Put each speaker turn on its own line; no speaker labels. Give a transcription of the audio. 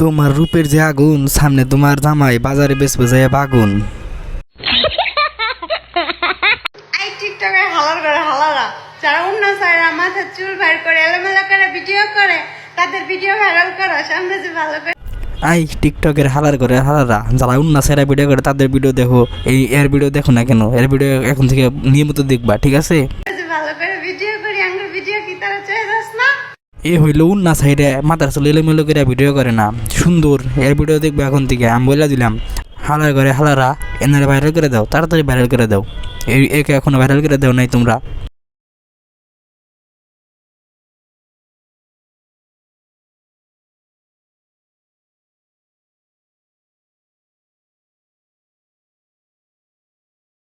তোমার রূপের যে আগুন, সামনে তোমার জামাই বাজারে বেশ বেজায় বাগুন।
এই টিকটকের হালার করে হালারা যারা অন্য সাইরা মাথার চুল বাইর করে এলোমেলো করে ভিডিও করে, তাদের ভিডিও ভাইরাল করো, সামনে যে ভালো করে
আই টিকটকের হালার করে হালারা যারা অন্য সেরা ভিডিও করে তাদের ভিডিও দেখো, এর ভিডিও দেখো না কেন? এর ভিডিও এখন থেকে নিয়মিত দেখবা, ঠিক আছে?
ভালো করে ভিডিও করি, আঙ্গুর ভিডিও কি তারা চেয়ে যাস না?
এ হইলো উন্না সাইডে মাথার চলে এলোমেলো করে ভিডিও করে না, সুন্দর। এর ভিডিও দেখবে এখন থেকে, আমি বলে দিলাম। হালার করে হালারা এনারে ভাইরাল করে দাও, তাড়াতাড়ি ভাইরাল করে দাও। একে এখনো ভাইরাল করে দাও নাই তোমরা?